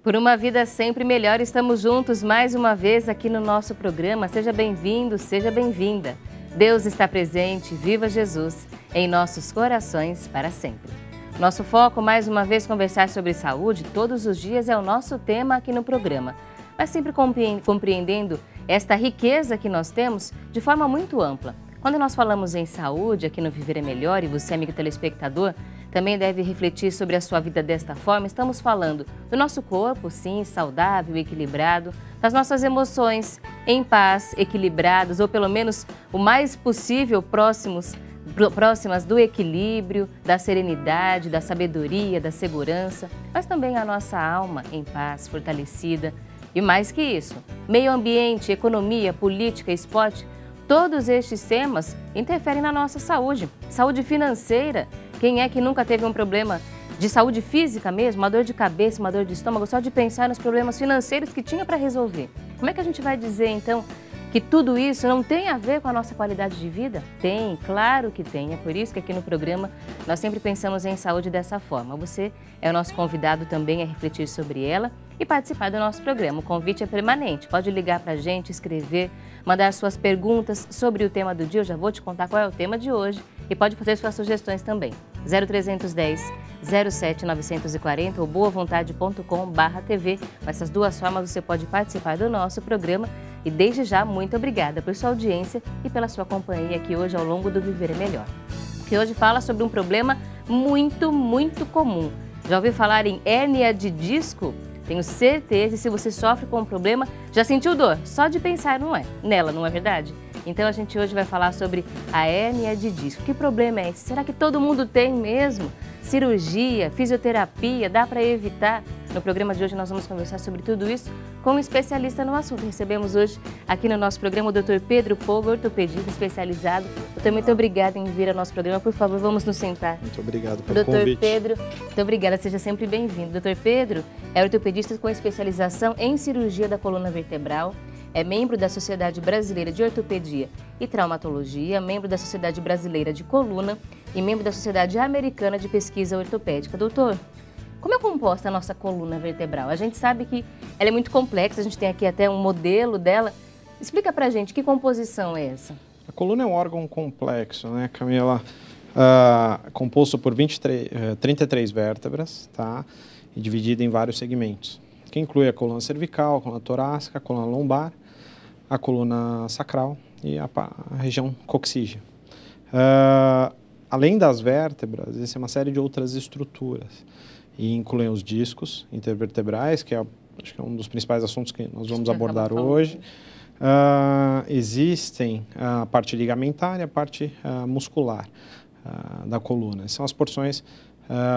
Por uma vida sempre melhor, estamos juntos mais uma vez aqui no nosso programa. Seja bem-vindo, seja bem-vinda. Deus está presente, viva Jesus, em nossos corações para sempre. Nosso foco, mais uma vez, conversar sobre saúde, todos os dias é o nosso tema aqui no programa. Mas sempre compreendendo esta riqueza que nós temos de forma muito ampla. Quando nós falamos em saúde aqui no Viver é Melhor, e você, amigo telespectador, também deve refletir sobre a sua vida desta forma, estamos falando do nosso corpo, sim, saudável, equilibrado, das nossas emoções em paz, equilibradas, ou pelo menos o mais possível próximas do equilíbrio, da serenidade, da sabedoria, da segurança, mas também a nossa alma em paz, fortalecida. E mais que isso, meio ambiente, economia, política, esporte, todos estes temas interferem na nossa saúde. Saúde financeira. Quem é que nunca teve um problema de saúde física mesmo, uma dor de cabeça, uma dor de estômago, só de pensar nos problemas financeiros que tinha para resolver? Como é que a gente vai dizer, então, que tudo isso não tem a ver com a nossa qualidade de vida? Tem, claro que tem. É por isso que aqui no programa nós sempre pensamos em saúde dessa forma. Você é o nosso convidado também a refletir sobre ela e participar do nosso programa. O convite é permanente. Pode ligar para a gente, escrever, mandar suas perguntas sobre o tema do dia. Eu já vou te contar qual é o tema de hoje e pode fazer suas sugestões também. 0310 07 940 ou boavontade.com/TV. Com essas duas formas você pode participar do nosso programa. E desde já, muito obrigada por sua audiência e pela sua companhia aqui hoje ao longo do Viver é Melhor. Que hoje fala sobre um problema muito comum. Já ouviu falar em hérnia de disco? Tenho certeza, e se você sofre com um problema, já sentiu dor? Só de pensar nela, não é verdade? Então a gente hoje vai falar sobre a hérnia de disco. Que problema é esse? Será que todo mundo tem mesmo? Cirurgia, fisioterapia, dá para evitar? No programa de hoje nós vamos conversar sobre tudo isso com um especialista no assunto. Recebemos hoje aqui no nosso programa o Dr. Pedro Pogo, ortopedista especializado. Doutor, muito obrigada em vir ao nosso programa. Por favor, vamos nos sentar. Muito obrigado pelo convite. Doutor Pedro, muito obrigada, seja sempre bem-vindo. Doutor Pedro é ortopedista com especialização em cirurgia da coluna vertebral. É membro da Sociedade Brasileira de Ortopedia e Traumatologia, membro da Sociedade Brasileira de Coluna e membro da Sociedade Americana de Pesquisa Ortopédica. Doutor, como é composta a nossa coluna vertebral? A gente sabe que ela é muito complexa, a gente tem aqui até um modelo dela. Explica pra gente, que composição é essa? A coluna é um órgão complexo, né, Camila? Composto por 33 vértebras, tá? E dividido em vários segmentos, que inclui a coluna cervical, a coluna torácica, a coluna lombar, a coluna sacral e a região coxígea. Além das vértebras, existe uma série de outras estruturas, e incluem os discos intervertebrais, que acho que é um dos principais assuntos que nós vamos abordar hoje. Existem a parte ligamentar e a parte muscular da coluna. São as porções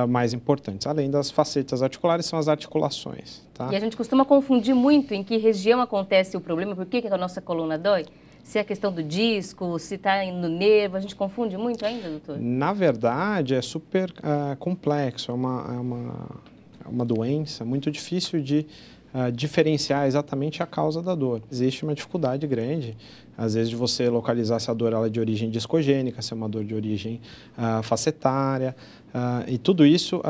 mais importantes. Além das facetas articulares, são as articulações. Tá? E a gente costuma confundir muito em que região acontece o problema, por que a nossa coluna dói? Se é a questão do disco, se está no nervo, a gente confunde muito ainda, doutor? Na verdade, é super complexo, é uma doença muito difícil de diferenciar exatamente a causa da dor. Existe uma dificuldade grande, às vezes, de você localizar se a dor ela é de origem discogênica, se é uma dor de origem facetária, e tudo isso,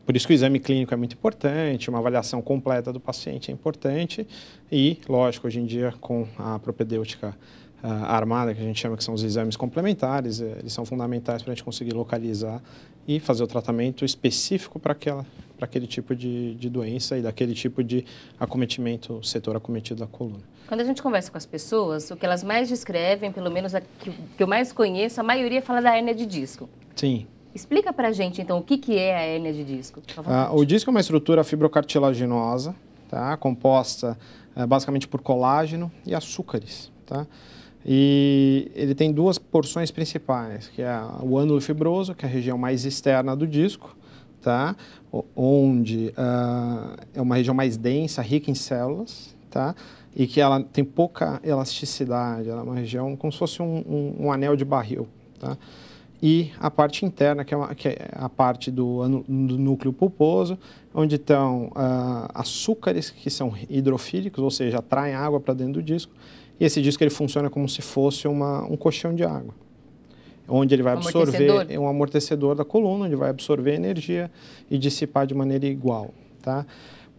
por isso que o exame clínico é muito importante, uma avaliação completa do paciente é importante e, lógico, hoje em dia com a propedêutica armada, que a gente chama que são os exames complementares, eles são fundamentais para a gente conseguir localizar e fazer o tratamento específico para aquele tipo de doença e daquele tipo de acometimento, setor acometido da coluna. Quando a gente conversa com as pessoas, o que elas mais descrevem, pelo menos que eu mais conheço, a maioria fala da hérnia de disco. Sim. Explica pra gente, então, o que é a hérnia de disco? O disco é uma estrutura fibrocartilaginosa, tá? Composta basicamente por colágeno e açúcares, tá? E ele tem duas porções principais, que é o ânulo fibroso, que é a região mais externa do disco, tá? Onde é uma região mais densa, rica em células, tá? E que ela tem pouca elasticidade, ela é uma região como se fosse um anel de barril, tá? E a parte interna, que é a parte do núcleo pulposo, onde estão açúcares que são hidrofílicos, ou seja, atraem água para dentro do disco. E esse disco ele funciona como se fosse um colchão de água, onde ele vai absorver, é um amortecedor da coluna, onde vai absorver energia e dissipar de maneira igual, tá?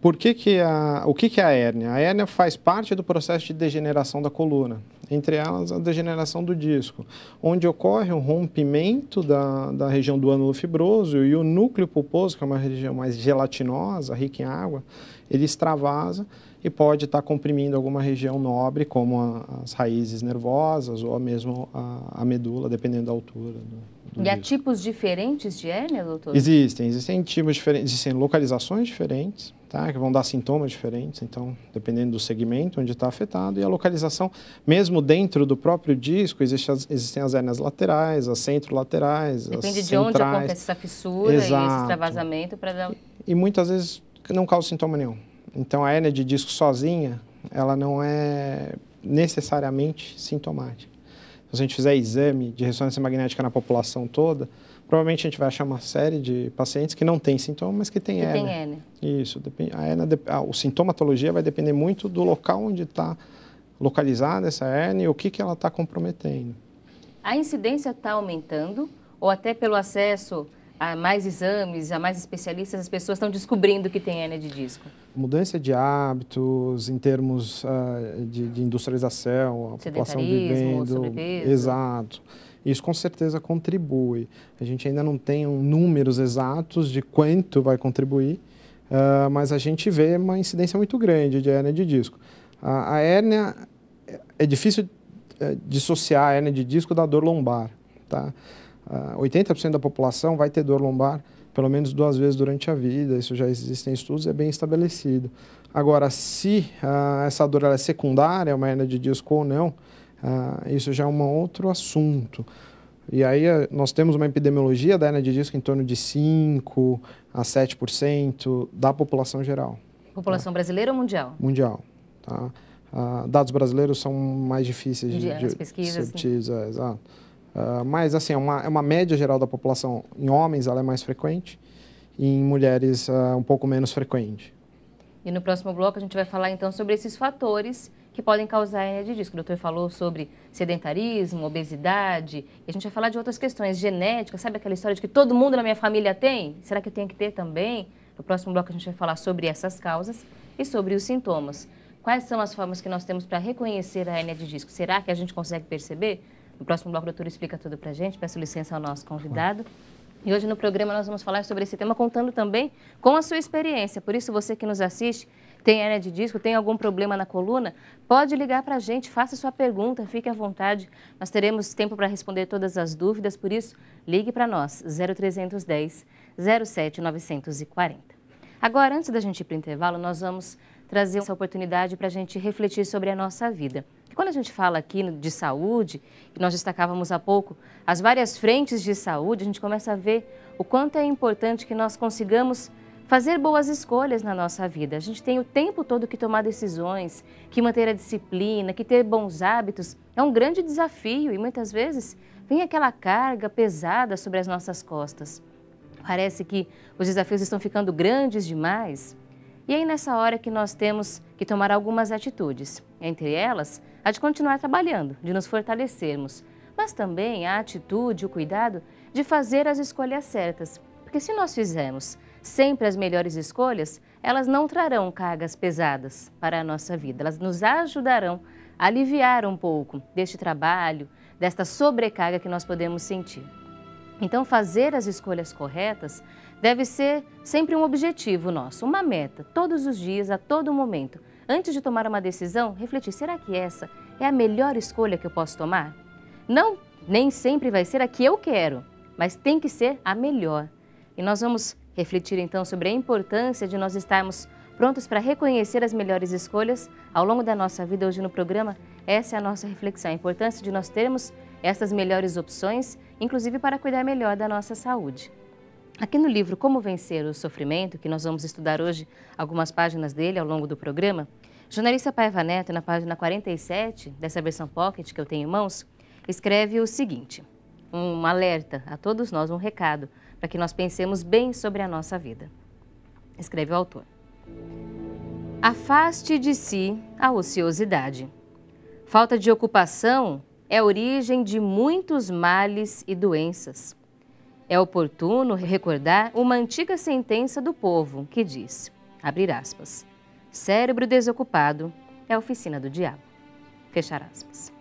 o que é a hérnia? A hérnia faz parte do processo de degeneração da coluna, entre elas a degeneração do disco, onde ocorre um rompimento da região do ânulo fibroso e o núcleo pulposo, que é uma região mais gelatinosa, rica em água, ele extravasa e pode estar comprimindo alguma região nobre, como as raízes nervosas ou mesmo a medula, dependendo da altura do E há tipos diferentes de hérnia, doutor? Existem tipos diferentes, existem localizações diferentes, tá? Que vão dar sintomas diferentes, então, dependendo do segmento onde está afetado, e a localização, mesmo dentro do próprio disco, existem as hérnias laterais, as centrolaterais, Depende as de onde centrais. acontece essa fissura. Exato. E esse extravasamento para dar... E muitas vezes não causa sintoma nenhum. Então, a hérnia de disco sozinha, ela não é necessariamente sintomática. Se a gente fizer exame de ressonância magnética na população toda, provavelmente a gente vai achar uma série de pacientes que não têm sintoma, mas que têm hérnia. Tem hérnia. Isso. A sintomatologia vai depender muito do local onde está localizada essa hérnia e o que ela está comprometendo. A incidência está aumentando ou até pelo acesso a mais exames, a mais especialistas, as pessoas estão descobrindo que tem hérnia de disco? Mudança de hábitos em termos de industrialização, a população vivendo... Sobrepeso. Exato. Isso com certeza contribui. A gente ainda não tem números exatos de quanto vai contribuir, mas a gente vê uma incidência muito grande de hérnia de disco. A hérnia, é difícil dissociar a hérnia de disco da dor lombar, tá? 80% da população vai ter dor lombar pelo menos 2 vezes durante a vida, isso já existem estudos, é bem estabelecido. Agora, se essa dor ela é secundária, uma hérnia de disco ou não, isso já é um outro assunto. E aí nós temos uma epidemiologia da hérnia de disco em torno de 5% a 7% da população geral. População brasileira ou mundial? Mundial. Tá? Dados brasileiros são mais difíceis de pesquisas, ser exato. Mas, assim, é uma média geral da população. Em homens, ela é mais frequente, e em mulheres, um pouco menos frequente. E no próximo bloco, a gente vai falar, então, sobre esses fatores que podem causar hérnia de disco. O doutor falou sobre sedentarismo, obesidade, e a gente vai falar de outras questões, genética, sabe aquela história de que todo mundo na minha família tem? Será que eu tenho que ter também? No próximo bloco, a gente vai falar sobre essas causas e sobre os sintomas. Quais são as formas que nós temos para reconhecer a hérnia de disco? Será que a gente consegue perceber? No próximo bloco, o doutor explica tudo para a gente. Peço licença ao nosso convidado. E hoje no programa nós vamos falar sobre esse tema, contando também com a sua experiência. Por isso, você que nos assiste, tem hérnia de disco, tem algum problema na coluna, pode ligar para a gente, faça sua pergunta, fique à vontade. Nós teremos tempo para responder todas as dúvidas, por isso, ligue para nós, 0310 07 940. Agora, antes da gente ir para o intervalo, nós vamos trazer essa oportunidade para a gente refletir sobre a nossa vida. Quando a gente fala aqui de saúde, que nós destacávamos há pouco, as várias frentes de saúde, a gente começa a ver o quanto é importante que nós consigamos fazer boas escolhas na nossa vida. A gente tem o tempo todo que tomar decisões, que manter a disciplina, que ter bons hábitos. É um grande desafio e muitas vezes vem aquela carga pesada sobre as nossas costas. Parece que os desafios estão ficando grandes demais. E aí nessa hora que nós temos que tomar algumas atitudes, entre elas a de continuar trabalhando, de nos fortalecermos, mas também a atitude, o cuidado de fazer as escolhas certas, porque se nós fizermos sempre as melhores escolhas, elas não trarão cargas pesadas para a nossa vida, elas nos ajudarão a aliviar um pouco deste trabalho, desta sobrecarga que nós podemos sentir. Então, fazer as escolhas corretas deve ser sempre um objetivo nosso, uma meta, todos os dias, a todo momento. Antes de tomar uma decisão, refletir, será que essa é a melhor escolha que eu posso tomar? Não, nem sempre vai ser a que eu quero, mas tem que ser a melhor. E nós vamos refletir então sobre a importância de nós estarmos prontos para reconhecer as melhores escolhas ao longo da nossa vida. Hoje no programa, essa é a nossa reflexão, a importância de nós termos essas melhores opções, inclusive para cuidar melhor da nossa saúde. Aqui no livro Como Vencer o Sofrimento, que nós vamos estudar hoje algumas páginas dele ao longo do programa, jornalista Paiva Neto, na página 47 dessa versão Pocket que eu tenho em mãos, escreve o seguinte, um alerta a todos nós, um recado, para que nós pensemos bem sobre a nossa vida. Escreve o autor. Afaste de si a ociosidade. Falta de ocupação é a origem de muitos males e doenças. É oportuno recordar uma antiga sentença do povo que diz, Abrir aspas. Cérebro desocupado é a oficina do diabo. Fechar aspas.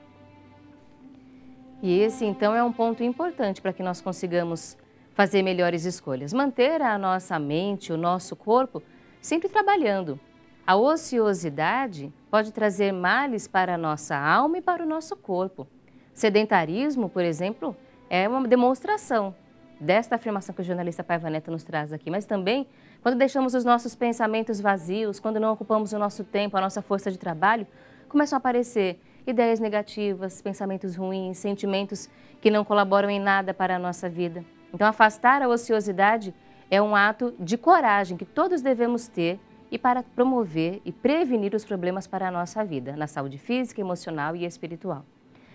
E esse, então, é um ponto importante para que nós consigamos fazer melhores escolhas. Manter a nossa mente, o nosso corpo, sempre trabalhando. A ociosidade pode trazer males para a nossa alma e para o nosso corpo. Sedentarismo, por exemplo, é uma demonstração desta afirmação que o jornalista Paiva Neto nos traz aqui, mas também quando deixamos os nossos pensamentos vazios, quando não ocupamos o nosso tempo, a nossa força de trabalho, começam a aparecer ideias negativas, pensamentos ruins, sentimentos que não colaboram em nada para a nossa vida. Então, afastar a ociosidade é um ato de coragem que todos devemos ter e para promover e prevenir os problemas para a nossa vida, na saúde física, emocional e espiritual.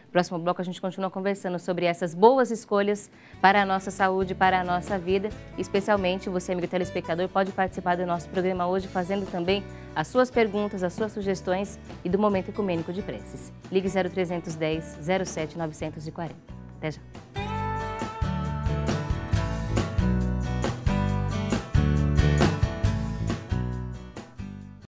No próximo bloco a gente continua conversando sobre essas boas escolhas para a nossa saúde, para a nossa vida. Especialmente você, amigo telespectador, pode participar do nosso programa hoje fazendo também as suas perguntas, as suas sugestões e do Momento Ecumênico de Preces. Ligue 0310 07 940. Até já.